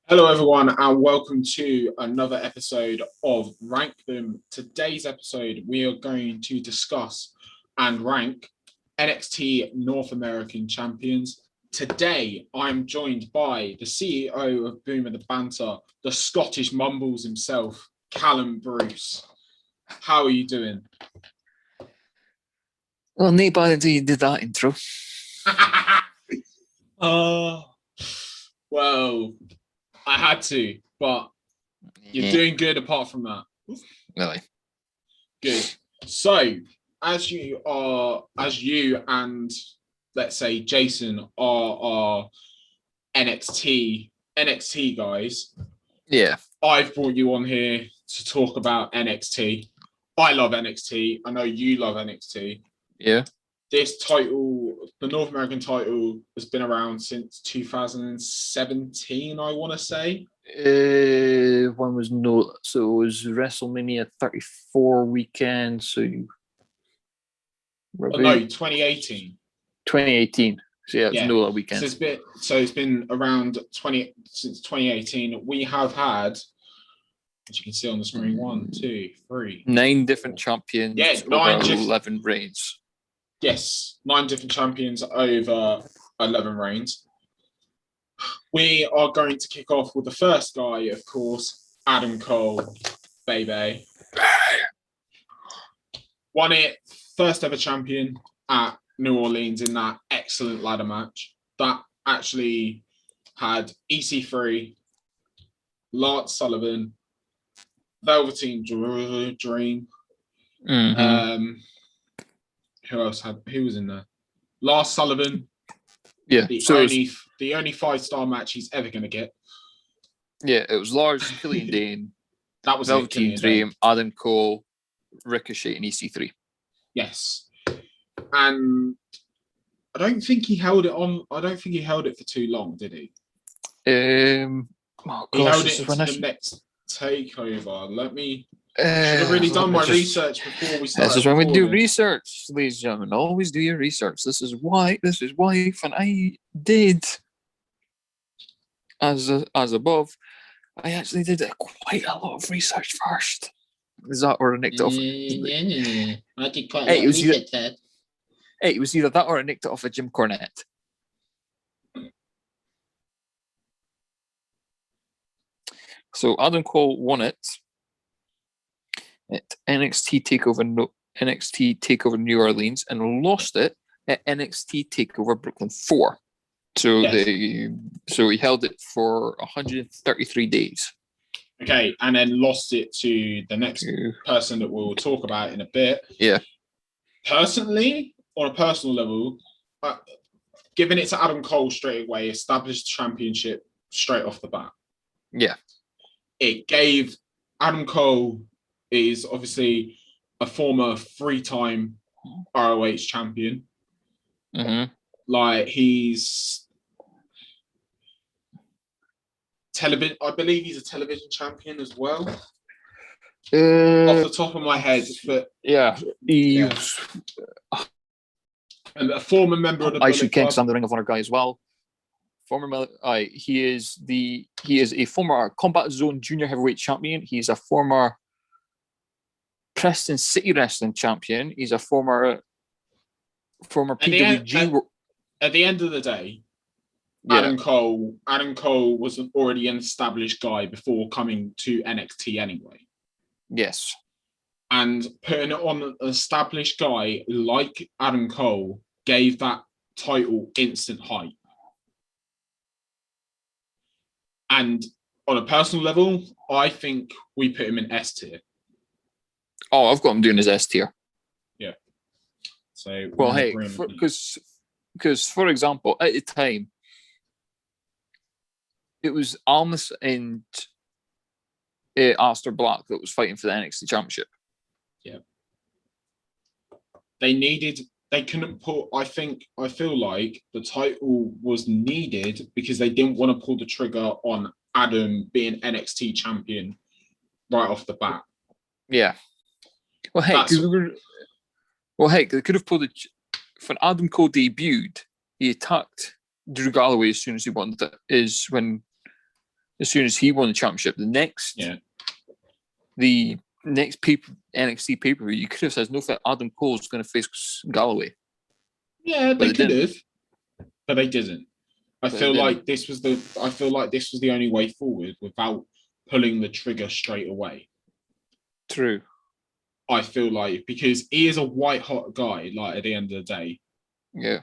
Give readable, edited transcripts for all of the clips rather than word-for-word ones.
Hello, everyone, and welcome to another episode of Rank Them. Today's episode, we are going to discuss and rank NXT North American Champions. Today, I'm joined by the CEO of Boom and the Banter, the Scottish Mumbles himself, Callum Bruce. How are you doing? Well, not bad until you did that intro. Well, I had to, but you're doing good apart from that. Really? Good. So, as you and let's say Jason are our NXT guys. Yeah. I've brought you on here to talk about NXT. I love NXT. I know you love NXT. Yeah. This title, the North American title, has been around since 2017, I want to say. One was no, so it was WrestleMania 34 weekend. So no, 2018. 2018. So yeah, it was NOLA weekend. So it's been around since 2018. We have had, as you can see on the screen, 9 different champions. Yeah, 11 reigns. Yes, 9 different champions over 11 reigns. We are going to kick off with the first guy, of course, Adam Cole, baby. Won it, first ever champion at New Orleans in that excellent ladder match. That actually had EC3, Lance Sullivan, Velveteen Dream. Mm-hmm. Who else who was in there? Lars Sullivan. Yeah. The only 5-star match he's ever going to get. Yeah, it was Lars, Killian Dane. That was Velveteen Dream, Adam Cole, Ricochet, and EC3. Yes. And I don't think he held it for too long, did he? He held it to the next takeover. Should have really done my research before we started. This is when we do research, ladies and gentlemen. Always do your research. This is why, and I did, as above, I actually did quite a lot of research first. Is that or I nicked it off? I did quite a lot of research there. Hey, it was either that or I nicked it off of Jim Cornette. So Adam Cole won it at NXT Takeover New Orleans and lost it at NXT Takeover Brooklyn 4. So yes. So he held it for 133 days. Okay, and then lost it to the next person that we'll talk about in a bit. Yeah. Personally, on a personal level, giving it to Adam Cole straight away, established championship straight off the bat. Yeah. It gave Adam Cole is obviously a former 3-time ROH champion. Mm-hmm. Like he's television. I believe he's a television champion as well. Off the top of my head, but yeah. And a former member of the I should King, the Ring of Honor guy as well. He is a former Combat Zone Junior Heavyweight Champion. He's a former Preston City Wrestling Champion. He's a former PWG. At the end of the day, Adam Cole was already an established guy before coming to NXT anyway. Yes. And putting it on an established guy like Adam Cole gave that title instant hype. And on a personal level, I think we put him in S tier. Oh, I've got him doing his S tier. Yeah. So well, hey, because for example, at the time, it was Almas and Aleister Black that was fighting for the NXT Championship. Yeah. They couldn't put. I feel like the title was needed because they didn't want to pull the trigger on Adam being NXT champion right off the bat. Yeah. Well, heck, they could have pulled it. When Adam Cole debuted, he attacked Drew Galloway as soon as he wanted it. Is when as soon as he won the championship, the next NXT pay-per-view, you could have said, no, Adam Cole's going to face Galloway. Yeah, they could have, but they didn't. I feel like this was the only way forward without pulling the trigger straight away. True. I feel like, because he is a white hot guy, like, at the end of the day. Yeah.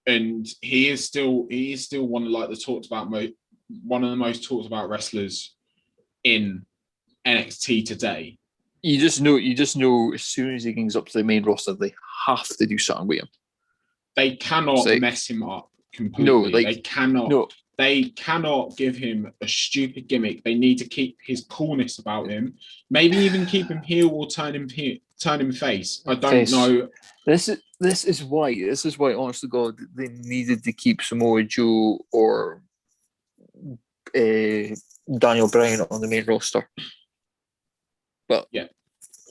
And he is still one of the most talked about wrestlers in NXT today. You just know as soon as he gets up to the main roster, they have to do something with him. They cannot mess him up completely. No, they cannot. No. They cannot give him a stupid gimmick. They need to keep his coolness about him. Maybe even keep him heel or turn him face. I don't know. This is why, honest to God, they needed to keep Samoa Joe or Daniel Bryan on the main roster. But yeah,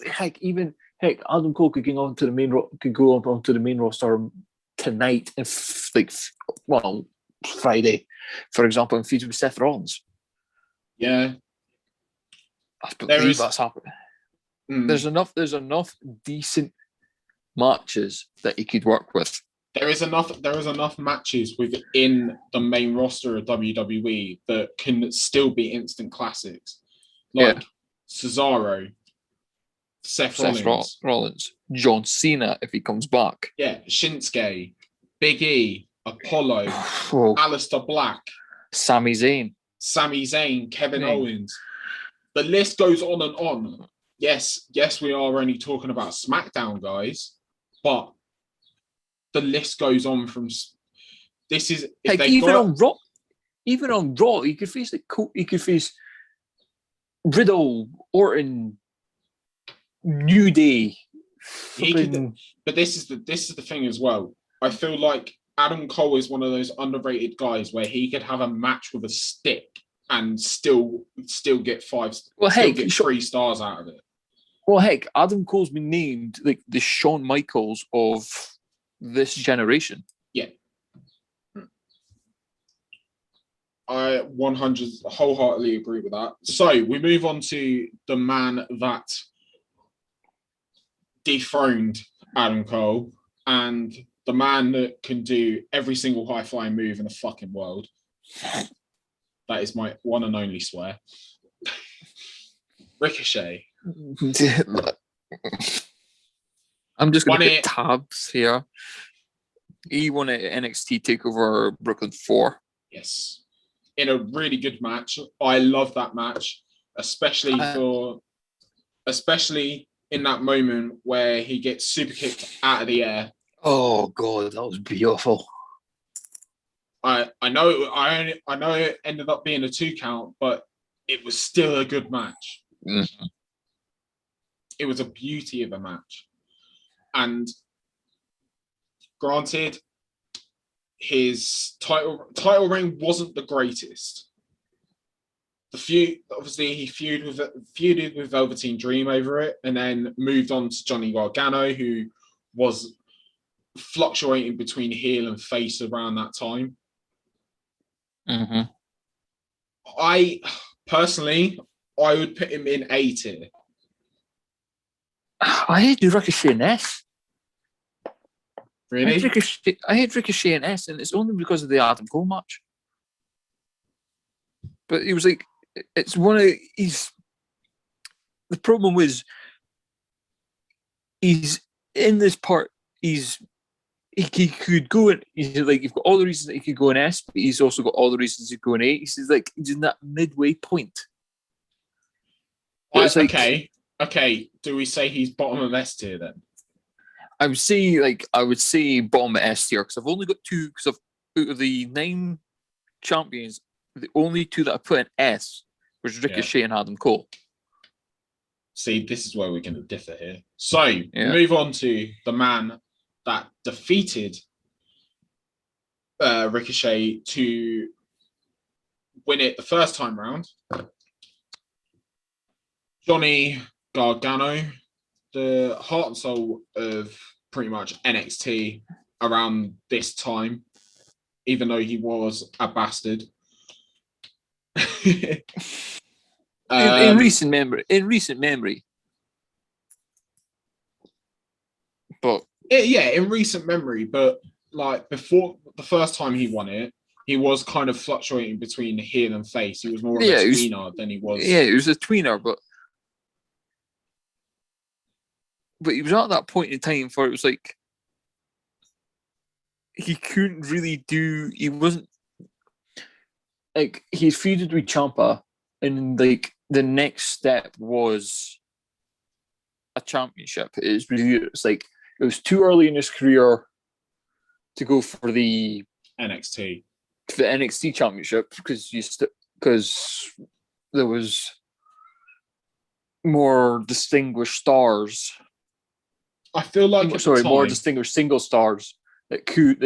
Adam Cole could go onto the main roster tonight, Friday, for example, and feud with Seth Rollins. Yeah, I believe that's happening. There's enough decent matches that he could work with. There is enough matches within the main roster of WWE that can still be instant classics, like Cesaro, Seth Rollins, John Cena if he comes back. Yeah, Shinsuke, Big E, Apollo, Aleister Black, Sami Zayn, Kevin Owens. The list goes on and on. Yes, we are only talking about SmackDown guys, but the list goes on from. This is on Raw. Even on Raw, you could face Riddle, Orton, New Day. But this is the thing as well. I feel like Adam Cole is one of those underrated guys where he could have a match with a stick and still get 3 stars out of it. Well, heck, Adam Cole's been named like the Shawn Michaels of this generation. Yeah. I 100 wholeheartedly agree with that. So we move on to the man that dethroned Adam Cole and the man that can do every single high-flying move in the fucking world. That is my one and only swear. Ricochet. I'm just going to get tabs here. He won it at NXT TakeOver Brooklyn 4. Yes. In a really good match. I love that match, especially in that moment where he gets super kicked out of the air. Oh God, that was beautiful. I know it ended up being a 2 count, but it was still a good match. Mm-hmm. It was a beauty of a match. And granted, his title reign wasn't the greatest. He feuded with Velveteen Dream over it, and then moved on to Johnny Gargano, who was fluctuating between heel and face around that time. Mm-hmm. I would put him in A tier. I hate Ricochet and S. Really? I hate Ricochet and S, and it's only because of the Adam Cole match. But it was like, it's one of the problem was he's in this part. He could go in. He's like, you've got all the reasons that he could go in S, but he's also got all the reasons to go in A. He's like, he's in that midway point. Okay. Do we say he's bottom of S tier then? I would say bottom of S tier because I've only got 2. Because out of the 9 champions, the only 2 that I put in S was Ricochet and Adam Cole. See, this is where we're going to differ here. So we move on to the man that defeated Ricochet to win it the first time round. Johnny Gargano, the heart and soul of pretty much NXT around this time, even though he was a bastard. in recent memory. But in recent memory, but like before the first time he won it, he was kind of fluctuating between heel and face. He was more of a tweener than he was. Yeah, he was a tweener, but he was at that point in time where it was like he couldn't really do. He wasn't like he feuded with Ciampa, and like the next step was a championship. It's like it was too early in his career to go for the NXT championship because there was more distinguished stars. I feel like more distinguished single stars that could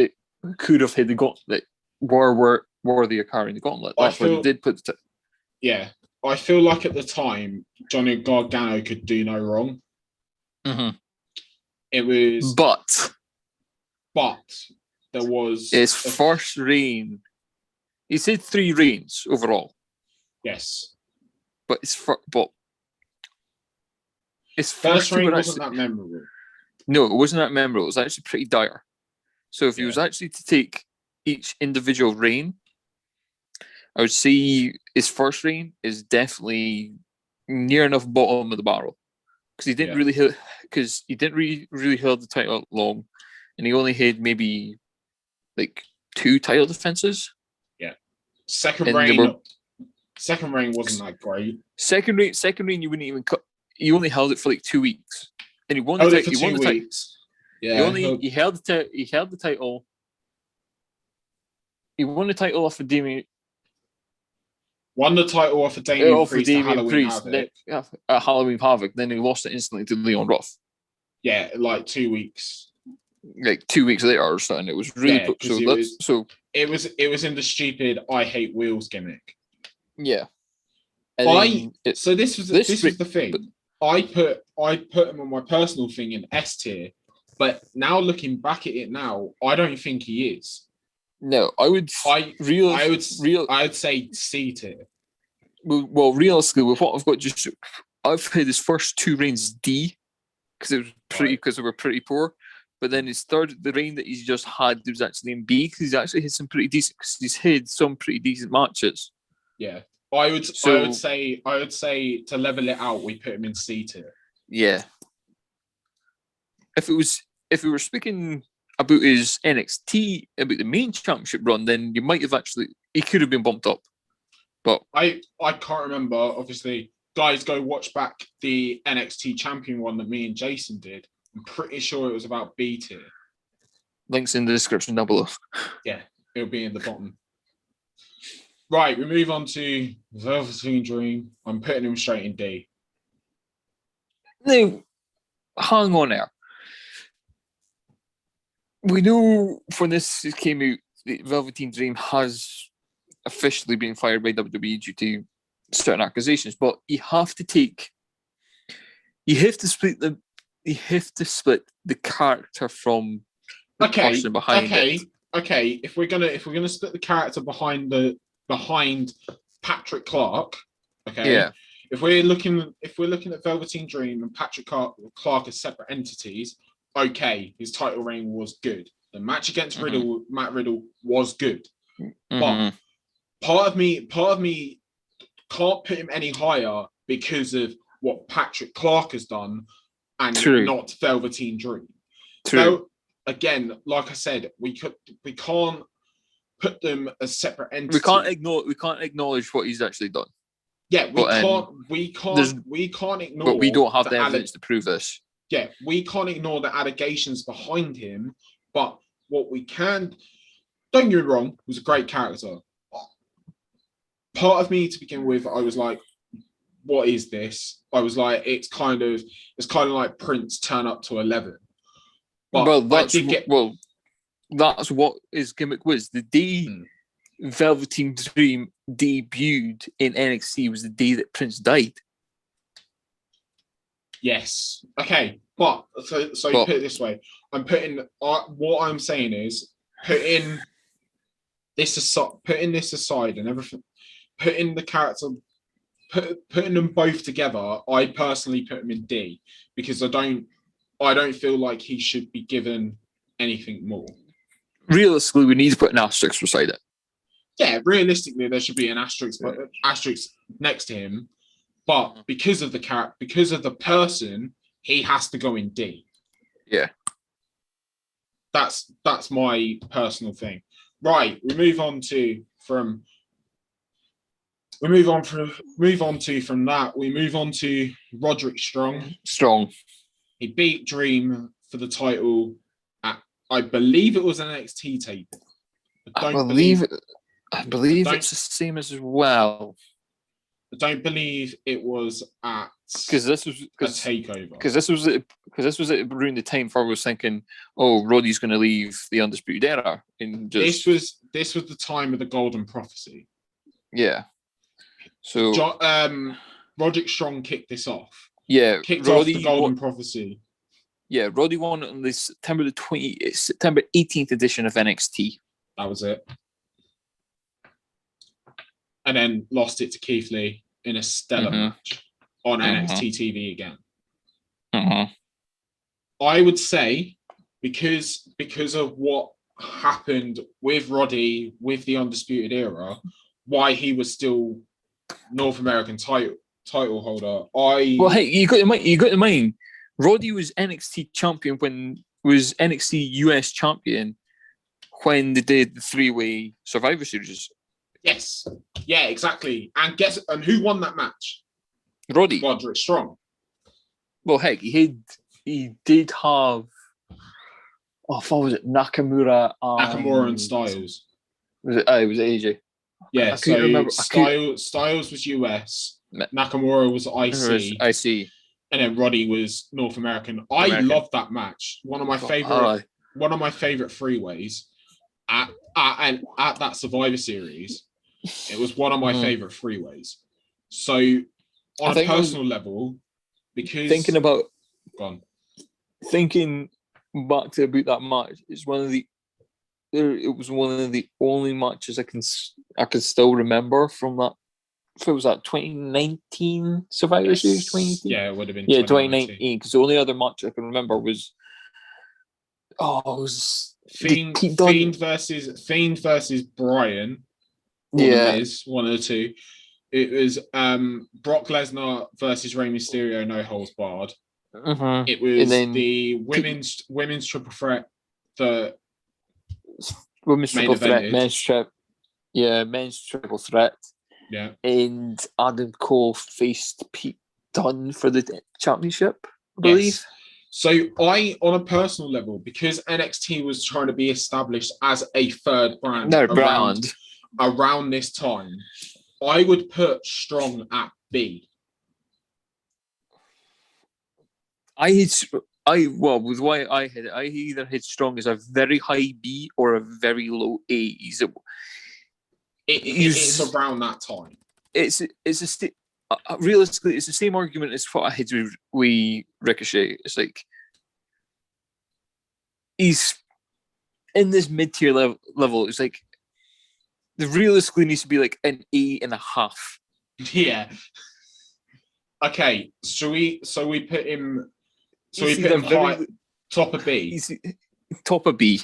have hit the gauntlet, that were worthy of carrying the gauntlet. That's why they did put I feel like at the time Johnny Gargano could do no wrong. Mm-hmm. It was, but there was his first reign. He said 3 reigns overall. Yes, but his first reign wasn't that memorable. No, it wasn't that memorable. It was actually pretty dire. So if he was actually to take each individual reign, I would say his first reign is definitely near enough bottom of the barrel because he didn't really hold the title long, and he only had maybe like 2 title defenses. Yeah, second reign wasn't that great. Second reign, you wouldn't even cut. He only held it for like 2 weeks, and he won the title. He won the title. Yeah, he held the title. He won the title off of Damian. Won the title off of Damian Priest at Halloween Havoc. Then he lost it instantly to Leon Ruff. Yeah, like 2 weeks. Like 2 weeks later or something. It was really It was in the stupid "I hate wheels" gimmick. Yeah. This was the thing. I put him on my personal thing in S tier, but now looking back at it now, I don't think he is. No, I would say C tier. Well, realistically, with what I've got, I've had his first 2 reigns D because they were pretty poor. But then the reign that he's just had was actually in B because he's actually had some pretty decent. Because he's had some pretty decent matches. Yeah, I would say to level it out, we put him in C tier. Yeah. If we were speaking about his NXT, about the main championship run, then you might have he could have been bumped up. But I can't remember. Obviously, guys, go watch back the NXT champion one that me and Jason did. I'm pretty sure it was about B tier. Links in the description down below. Yeah, it'll be in the bottom. Right, we move on to Velveteen Dream. I'm putting him straight in D. Now, hang on there. We know when this came out, the Velveteen Dream has officially been fired by WWE due to certain accusations, but you have to split the character from the person behind it. Okay. If we're gonna split the character behind Patrick Clark, okay. Yeah. If we're looking at Velveteen Dream and Patrick Clark as separate entities, okay, his title reign was good. The match against Matt Riddle was good. Mm-hmm. But part of me can't put him any higher because of what Patrick Clark has done and not Velveteen Dream. True. So again, like I said, we can't put them as separate entities. We can't acknowledge what he's actually done. Yeah, we can't ignore. But we don't have the evidence to prove this. Yeah, we can't ignore the allegations behind him. But what we can, don't get me wrong, was a great character. Part of me to begin with, I was like, what is this? I was like, it's kind of like Prince turn up to 11. But that's what his gimmick was. The day Velveteen Dream debuted in NXT was the day that Prince died. Yes. Okay. But so you put it this way. What I'm saying is putting this aside and everything. putting the character, putting them both together, I personally put him in D because I don't feel like he should be given anything more. Realistically, we need to put an asterisk beside it. Yeah, realistically, there should be an asterisk next to him, but because of the character, because of the person, he has to go in D. Yeah, that's my personal thing. Right, we move on to Roderick Strong. He beat Dream for the title at, I believe it was an NXT tape. I believe it's the same as well. I don't believe it was at because this was a takeover. Because this was around the time where I was thinking, oh, Roddy's going to leave the Undisputed Era, and just this was the time of the Golden Prophecy. Yeah. So Roderick Strong kicked this off. Yeah, kicked off the Golden Prophecy. Yeah, Roddy won on the September 18th edition of NXT. That was it. And then lost it to Keith Lee in a stellar match on NXT TV again. I would say because of what happened with Roddy with the Undisputed Era, why he was still North American title holder. Well, hey, you got to mind, Roddy was NXT champion was NXT US champion when they did the 3-way Survivor Series. Yes. Yeah, exactly. And who won that match? Roderick Strong. Well, heck, he did have. What was it? Nakamura and Styles. Was it AJ? Yeah, Styles was US. Nakamura was IC. And then Roddy was North American. I loved that match. One of my favorite 3-ways at that Survivor Series. It was one of my favorite 3-ways. So on a personal level, because thinking back to about that match, it was one of the only matches I can still remember from that. If it was that 2019 Survivor Series, 2018? Yeah, it would have been 2019. Because the only other match I can remember was Fiend versus Bryan. Yeah, one of the two. It was Brock Lesnar versus Rey Mysterio, no holds barred. It was the women's triple threat. The women's triple threat, men's triple threat. Yeah, and Adam Cole faced Pete Dunne for the championship, I believe. Yes. So on a personal level, because NXT was trying to be established as a third brand around this time, I would put Strong at B. With why I had it, I either hit Strong as a very high B or a very low A. It's around that time. Realistically, it's the same argument as what I had with Ricochet. It's like he's in this mid-tier level. It's like the realistically needs to be like an A.5. Yeah. Okay. So we put him. So we put him high, top of B. Top of B.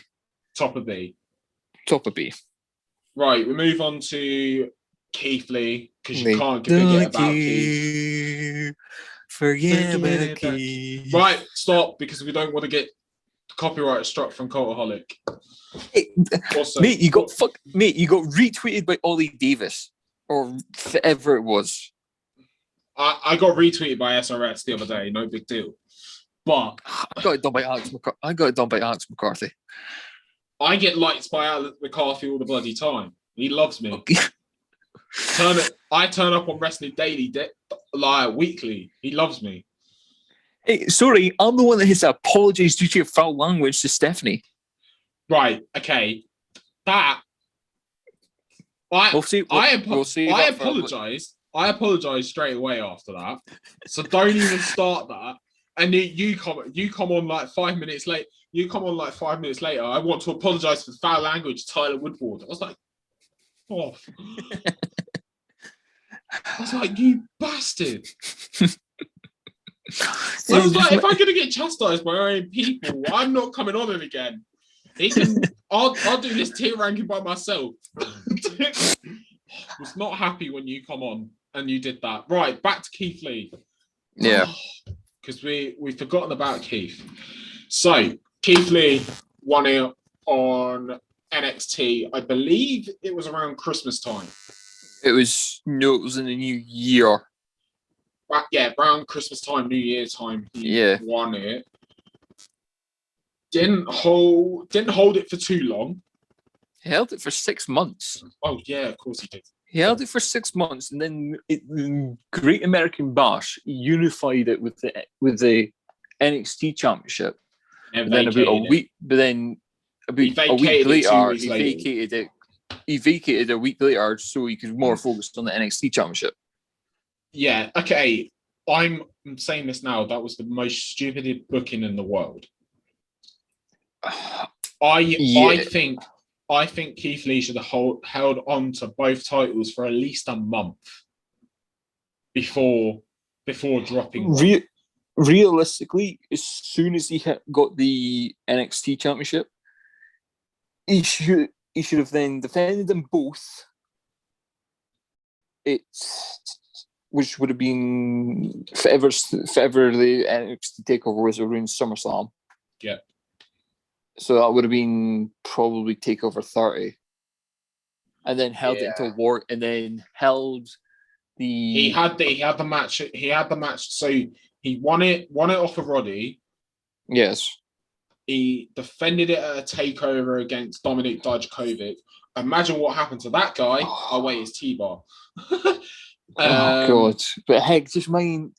Top of B. Top of B. Right, we move on to Keith Lee, because you can't forget about Keith. Forget about Keith. Right, stop, because we don't want to get copyright struck from Cultaholic. Mate, you got retweeted by Ollie Davis, or whatever it was. I got retweeted by SRS the other day, no big deal. But I got it done by Alex McCarthy. I get liked by Alex McCarthy all the bloody time. He loves me. Okay. I turn up on Wrestling Daily weekly. He loves me. Hey, sorry, I'm the one that has to apologise due to your foul language to Stephanie. Right, okay. I apologise. I apologise straight away after that. So don't even start that. And you come on like 5 minutes late. You come on like 5 minutes later. I want to apologise for foul language, Tyler Woodward. I was like, oh. I was like, you bastard. So Yeah, I was like, just if I'm going to get chastised by our own people, I'm not coming on it again. He can. I'll do this tier ranking by myself. Was not happy when you come on and you did that. Right, back to Keith Lee. yeah. Because we've forgotten about Keith. So Keith Lee won it on NXT. I believe it was around Christmas time. It was in the new year. Yeah, around Christmas time, New Year time, he won it. Didn't hold it for too long. He held it for 6 months. Oh yeah, of course he did. He held it for 6 months, and then the Great American Bash unified it with the NXT Championship. And then about a week later, he vacated it. He vacated a week later so he could more focus on the NXT Championship. Yeah, okay. I'm saying this now. That was the most stupid booking in the world. I think Keith Lee should have held on to both titles for at least a month before dropping one. Realistically, as soon as he got the NXT Championship, he should have then defended them both. Which would have been forever the NXT takeover was around SummerSlam. Yeah. So that would have been probably takeover 30. And then held it until War, and then held the. He had the match. He had the match. So he won it off of Roddy. Yes. He defended it at a takeover against Dominik Dijakovic. Imagine what happened to that guy. Oh wait, it's T-Bar. God! But heck, just mind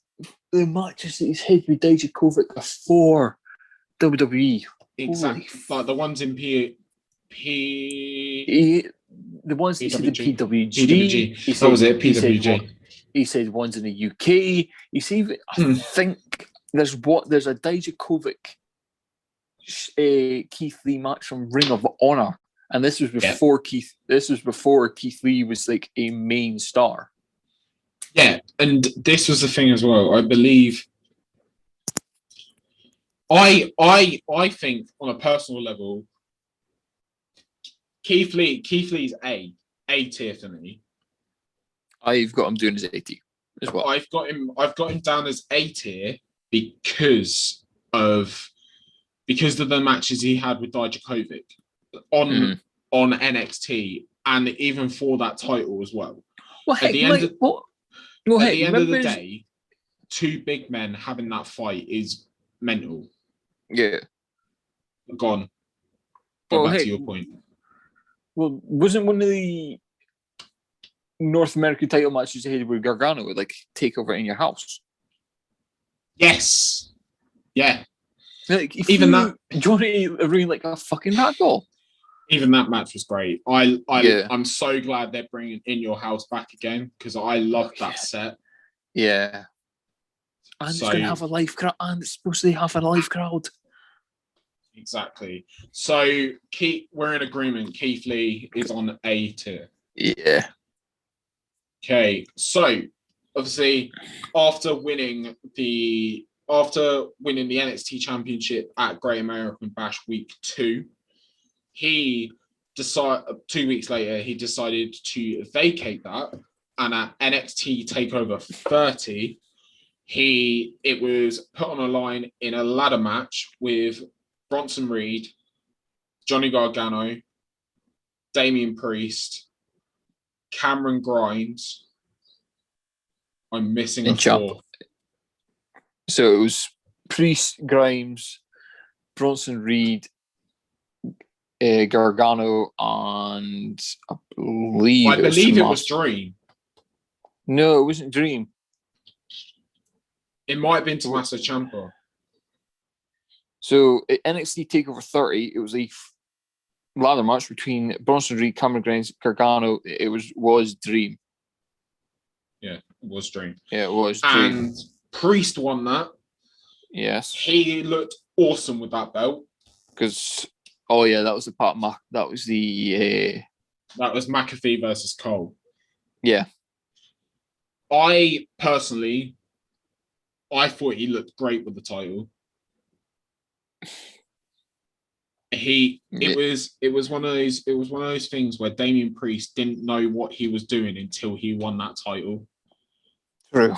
the matches that he's had with Dijakovic before WWE. Exactly, like the ones in the ones he said in PWG. He said, that was it, PWG. He said ones in the UK. You see, I think there's a Dijakovic Keith Lee match from Ring of Honor, and this was before Keith. This was before Keith Lee was like a main star. Yeah, and this was the thing as well. I believe. I think on a personal level, Keith Lee's A tier for me. I've got him doing his 80 as well. I've got him down as A tier because of the matches he had with Dijakovic on NXT, and even for that title as well. At the end of the day, two big men having that fight is mental. Yeah. Go back to your point. Well, wasn't one of the North American title matches you had with Gargano with like takeover in your house? Yes. Yeah. Like, even that, Johnny ring like a fucking ragdoll. Even that match was great. I'm so glad they're bringing In Your House back again because I love that set. Yeah. And it's going to have a live crowd, and it's supposed to have a live crowd. Exactly. So we're in agreement. Keith Lee is on A tier. Yeah. Okay. So obviously, after winning the NXT Championship at Great American Bash Week 2, he decided 2 weeks later he decided to vacate that, and at NXT Takeover 30. It was put on a line in a ladder match with Bronson Reed, Johnny Gargano, Damian Priest, Cameron Grimes. I'm missing a fourth. So it was Priest, Grimes, Bronson Reed, Gargano, and I believe it was Dream. No, it wasn't Dream. It might have been Tommaso Ciampa. So at NXT TakeOver 30, it was a ladder match between Bronson Reed, Cameron Grimes, Gargano. It was Dream. Yeah, it was Dream. Yeah, it was Dream. And Priest won that. Yes. He looked awesome with that belt. Because, that was the part. That was the. That was McAfee versus Cole. Yeah. I personally, I thought he looked great with the title. It was one of those things where Damian Priest didn't know what he was doing until he won that title. True.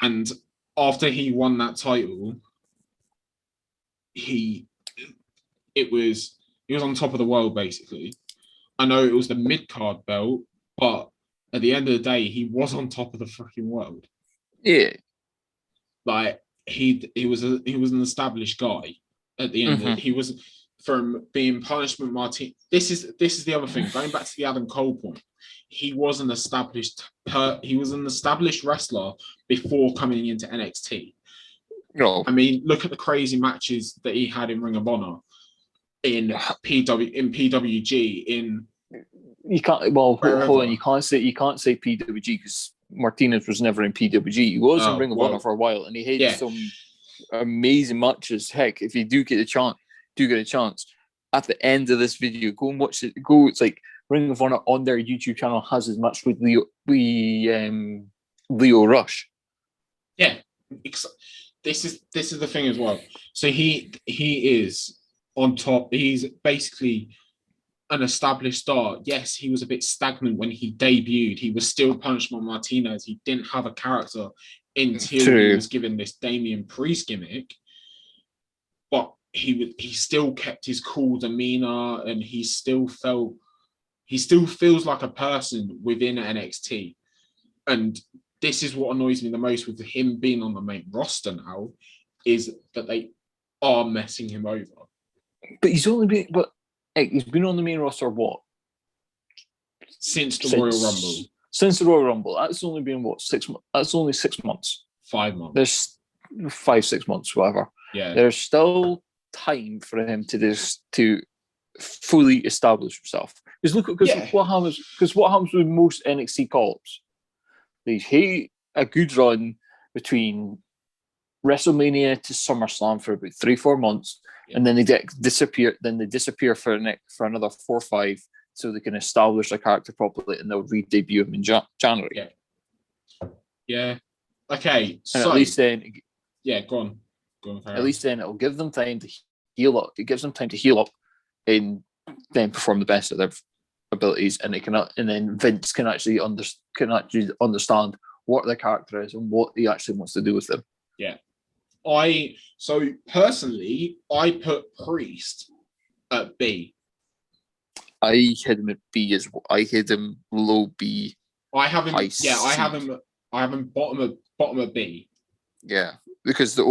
And after he won that title, he was on top of the world basically. I know it was the mid-card belt, but at the end of the day, he was on top of the freaking world. Yeah. Like he was an established guy at the end. He was from being Punishment Martin. This is the other thing. Going back to the Adam Cole point, he was an established wrestler before coming into NXT. No. I mean, look at the crazy matches that he had in Ring of Honor, in PWG, in you can't. Well, wherever. hold on. You can't say PWG because Martinez was never in PWG. He was in Ring of Honor for a while, and he had some amazing matches. Heck, if you do get a chance, at the end of this video, go and watch it. It's like Ring of Honor on their YouTube channel has as much with Leo Rush. Yeah, this is the thing as well. So he is on top. He's basically an established star. Yes, he was a bit stagnant when he debuted. He was still Punishment Martinez. He didn't have a character until he was given this Damian Priest gimmick. But he still kept his cool demeanor, and he still feels like a person within NXT. And this is what annoys me the most with him being on the main roster now, is that they are messing him over. But he's been on the main roster what? Since the Royal Rumble. Since the Royal Rumble. That's only been 6 months. That's only 6 months. 5 months. There's 5-6 months, whatever. Yeah. There's still time for him to fully establish himself. What happens with most NXT call-ups? They hate a good run between WrestleMania to SummerSlam for about 3-4 months, and then they disappear. Then they disappear for another 4 or 5, so they can establish their character properly, and they'll re-debut him in January. Yeah. Okay. And at least then, go on. At least then it'll give them time to heal up. It gives them time to heal up, and then perform the best of their abilities, and then Vince can actually understand what their character is and what he actually wants to do with them. Yeah. So personally, I put Priest at B. I had him at B as well. I had him low B. I have him bottom of B. Yeah, because the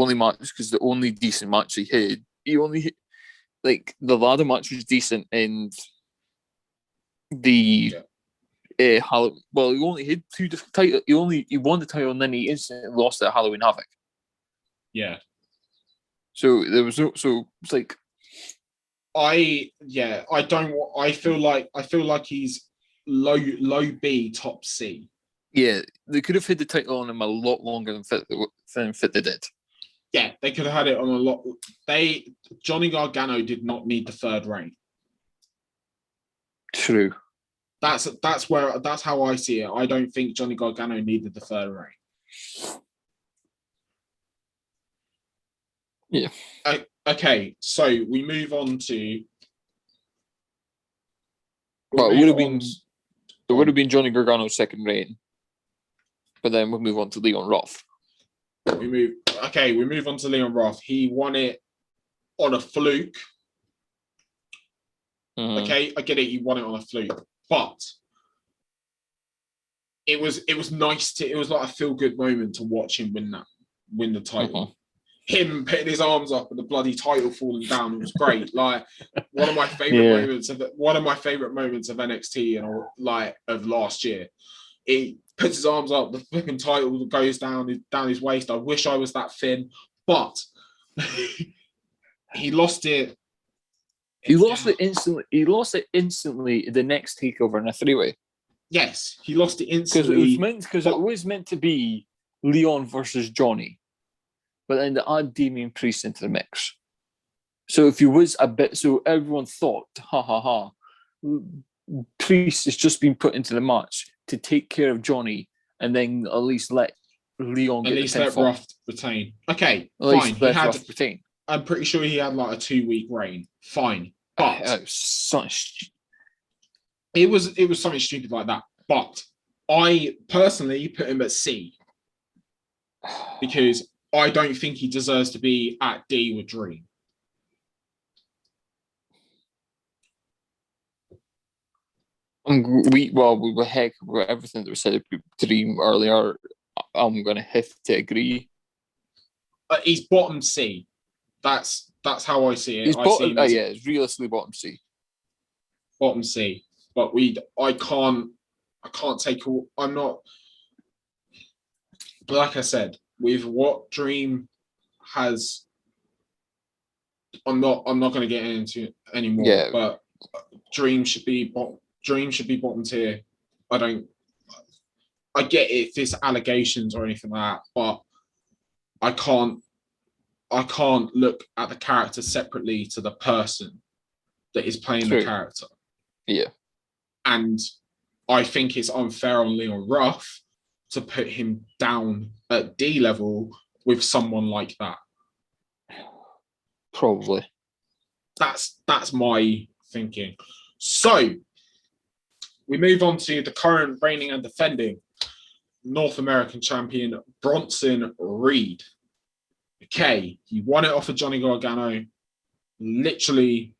only decent match he had, the ladder match was decent, and he only had 2 different titles. He won the title, and then he instantly lost it at Halloween Havoc. Yeah. So there was no. So it's like, I feel like he's low B, top C. Yeah, they could have had the title on him a lot longer than Fit they did. Yeah, they could have had it on a lot. Johnny Gargano did not need the 3rd reign. True. That's how I see it. I don't think Johnny Gargano needed the 3rd reign. Yeah. Okay, so we move on to. Well, it would have been Johnny Gargano's 2nd reign, but then we'll move on to Leon Ruff. We move on to Leon Ruff. He won it on a fluke. Mm-hmm. Okay, I get it. He won it on a fluke, but it was nice it was like a feel good moment to watch him win the title. Mm-hmm. Him putting his arms up and the bloody title falling down, it was great. Like one of my favorite moments of NXT and of last year. He puts his arms up, the flipping title goes down his waist. I wish I was that thin, but he lost it. He lost it instantly. He lost it instantly the next takeover in a 3-way. Yes, he lost it instantly. Because it was meant to be Leon versus Johnny, but then they add Damian Priest into the mix. So everyone thought, Priest has just been put into the match to take care of Johnny and then at least let Leon At get least the let pinfall. Ruff retain. Okay, At fine. least let Ruff retain. I'm pretty sure he had like a 2-week reign. Fine, but it was something stupid like that. But I personally put him at C because I don't think he deserves to be at D with Dream. We were heck with everything that was said about Dream earlier. I'm gonna have to agree. He's bottom C. That's how I see it. It's realistically bottom C. Bottom C. But I can't take all. I'm not. But like I said, with what Dream has, I'm not going to get into it anymore. Yeah. But Dream should be bottom tier. I get it if there's allegations or anything like that, but I can't look at the character separately to the person that is playing the character. Yeah. And I think it's unfair on Leon Ruff to put him down at D level with someone like that. Probably. That's my thinking. So we move on to the current reigning and defending North American champion, Bronson Reed. Okay, he won it off of Johnny Gargano literally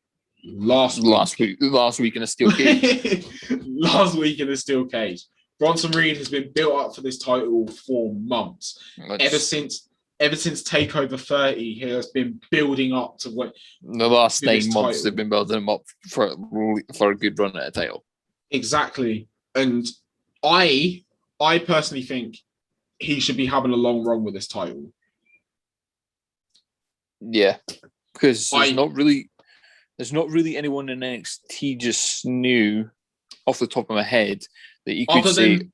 last week in a steel cage. Last week in a steel cage. Bronson Reed has been built up for this title for months. Ever since TakeOver 30, he has been building up to what the last 9 months they've been building him up for a good run at a title. Exactly. And I personally think he should be having a long run with this title. Yeah. Because there's not really anyone in NXT just knew off the top of my head that you could say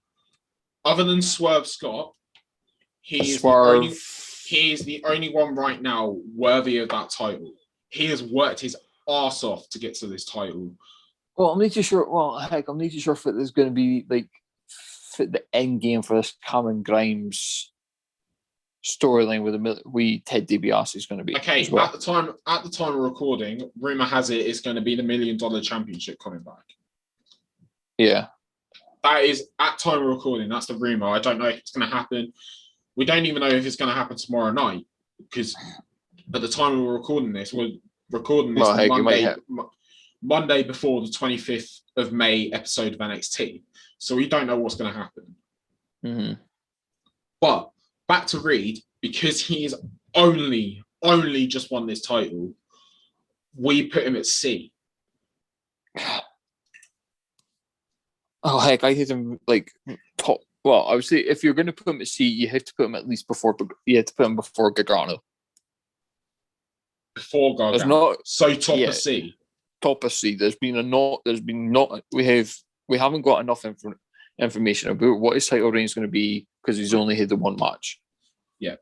other than Swerve Scott, he is the only one right now worthy of that title. He has worked his arse off to get to this title. Well, I'm not too sure. Well, heck, I'm not too sure if there's going to be fit the end game for this Cameron Grimes storyline with Ted DiBiase is going to be. Okay, well. at the time of recording, rumor has it's going to be the $1 Million Championship coming back. Yeah, that is at time of recording. That's the rumor. I don't know if it's going to happen. We don't even know if it's going to happen tomorrow night because at the time we're recording this, Monday before the 25th of May episode of NXT. So we don't know what's going to happen. Mm-hmm. But back to Reed, because he's only just won this title, we put him at C. Oh, heck, I hit him top. Well, I would say if you're going to put him at C, you have to put him at least before. You have to put him before Gargano. Before Gargano. So top of C. Top of C. We haven't got enough information about what his title reign is going to be because he's only had the one match. Yeah,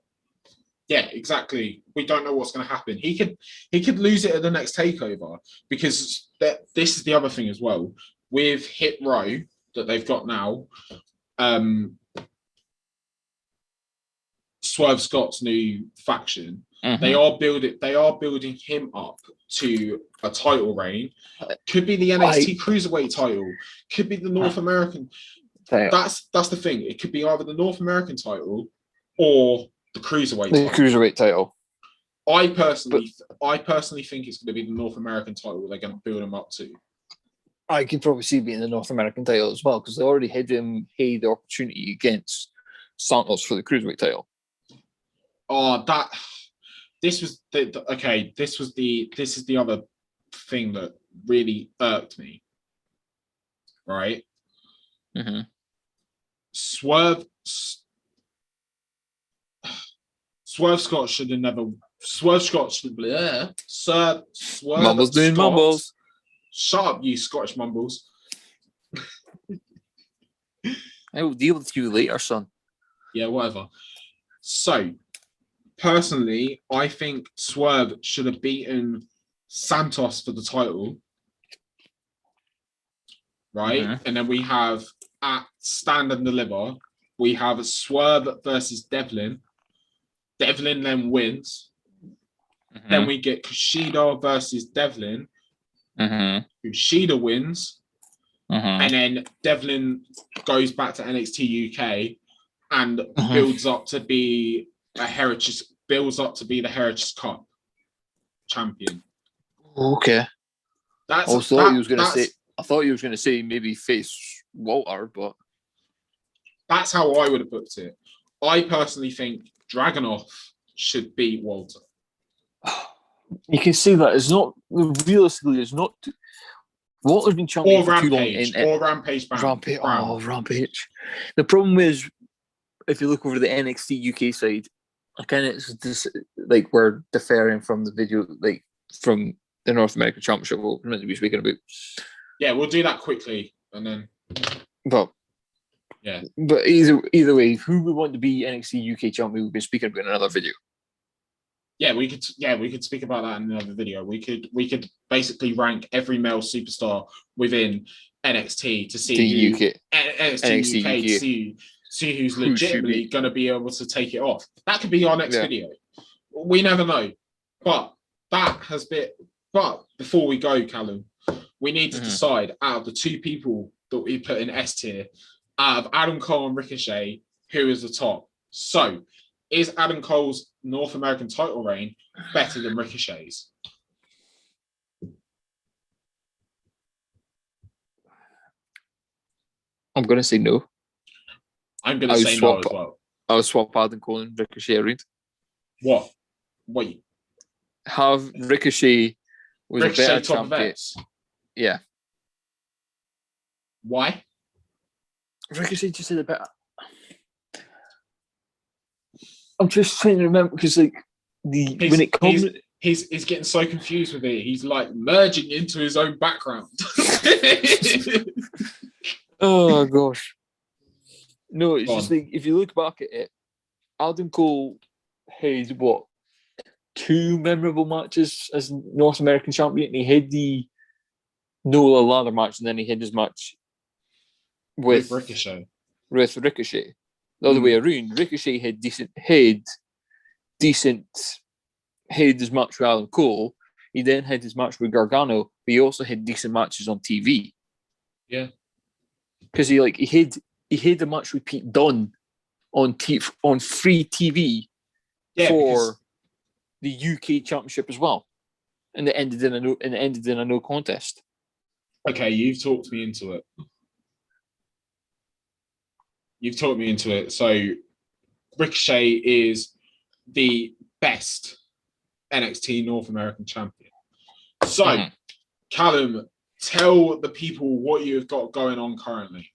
exactly. We don't know what's going to happen. He could lose it at the next takeover because this is the other thing as well with Hit Row that they've got now. Swerve Scott's new faction. Mm-hmm. They are building him up to a title reign. Could be the NXT Cruiserweight title. Could be the North American. That's the thing. It could be either the North American title or the Cruiserweight title. I personally think it's going to be the North American title they're going to build him up to. I can probably see being the North American title as well because they already had the opportunity against Santos for the Cruiserweight title. This is the other thing that really irked me. Right? Mm-hmm. Swerve Scott should have never. Swerve Scott should. Swerve. Mumbles doing mumbles. Shut up, you Scottish mumbles. I will deal with you later, son. Yeah, whatever. So, personally, I think Swerve should have beaten Santos for the title. Right? Mm-hmm. And then we have at Stand and Deliver, we have Swerve versus Devlin. Devlin then wins. Mm-hmm. Then we get Kushida versus Devlin. Mm-hmm. Kushida wins. Mm-hmm. And then Devlin goes back to NXT UK and builds up to be the Heritage Cup champion. Okay. I thought he was going to say maybe face Walter, but that's how I would have booked it. I personally think Dragunov should beat Walter. You can see that it's not realistically. It's not. Walter's been champion for too long. Rampage. Rampage. The problem is, if you look over the NXT UK side, again, it's this like we're deferring from the video, like from the North American Championship. What we're meant to be speaking about. Yeah, we'll do that quickly, and then. But either way, who we want to be NXT UK champion, we've been speaking about in another video. Yeah, we could speak about that in another video. We could basically rank every male superstar within NXT to see NXT UK to see who's legitimately going to be able to take it off. That could be our next video. We never know. But before we go, Callum, we need to decide out of the two people that we put in S tier, out of Adam Cole and Ricochet, who is the top. So, is Adam Cole's North American title reign better than Ricochet's? I'm going to say no. I'm going to say no as well. I'll swap Adam Cole and Ricochet around. What? Wait. Have Ricochet was Ricochet a better top champion. of X? Yeah. Why? Ricochet just did a better. I'm just trying to remember because when it comes, he's getting so confused with it. He's like merging into his own background. Oh gosh, no, it's just like if you look back at it, Adam Cole had what 2 memorable matches as North American champion. He had the Nola ladder match, and then he had his match with Ricochet. The other way around, Ricochet had his match with Adam Cole. He then had his match with Gargano, but he also had decent matches on TV. Yeah, because he had the match with Pete Dunne on free TV for the UK Championship as well, and it ended in a no contest. Okay, you've talked me into it. So Ricochet is the best NXT North American champion. So, Callum, tell the people what you've got going on currently.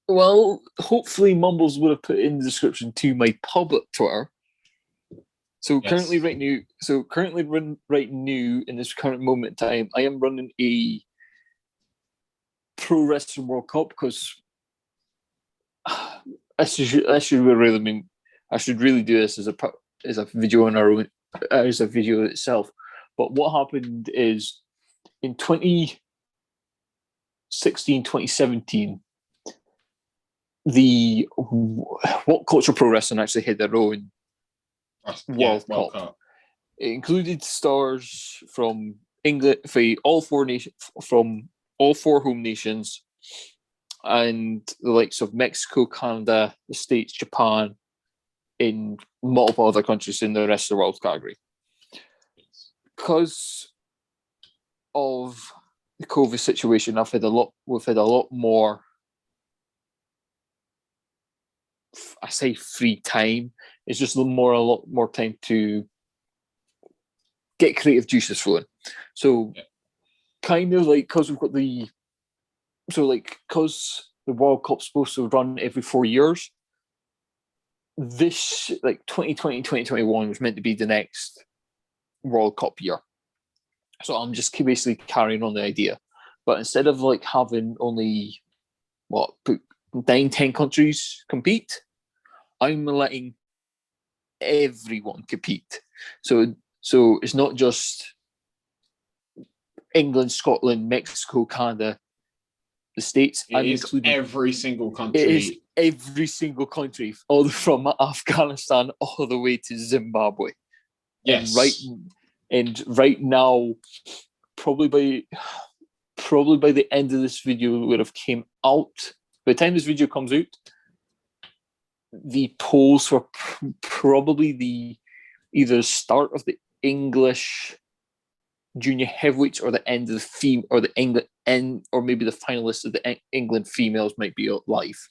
Well, hopefully Mumbles would have put in the description to my public Twitter. So currently right now in this current moment in time, I am running a Pro Wrestling World Cup because I should really do this as a video on our own, as a video itself. But what happened is in 2016, 2017, the What Culture Pro Wrestling actually had their own World Cup. It included stars from England, from all 4 home nations, and the likes of Mexico, Canada, the States, Japan, in multiple other countries in the rest of the world category. Because of the COVID situation, we've had a lot more, I say free time. It's just a lot more time to get creative juices flowing. So kind of like, because the World Cup's supposed to run every 4 years, this 2020, 2021 was meant to be the next World Cup year. So I'm just basically carrying on the idea. But instead of having only 9-10 countries compete, I'm letting everyone compete. So it's not just England, Scotland, Mexico, Canada. the States, It and is including every single country. it is every single country, all from Afghanistan all the way to Zimbabwe. Yes. Right now, probably by the end of this video, it would have came out. By the time this video comes out, the polls for probably the either start of the English junior heavyweights or the end of the or the England end, or maybe the finalists of the England females might be live.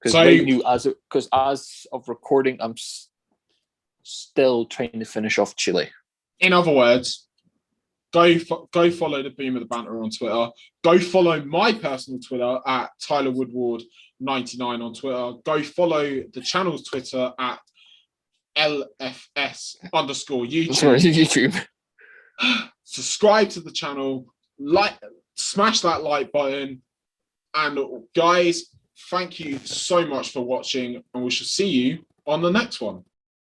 Because as of recording, I'm still trying to finish off Chile. In other words, go follow the Beam of the Banter on Twitter. Go follow my personal Twitter at Tyler Woodward 99 on Twitter. Go follow the channel's Twitter at LFS_YouTube. Sorry, YouTube. Subscribe to the channel, smash that like button, and guys, thank you so much for watching, and we shall see you on the next one.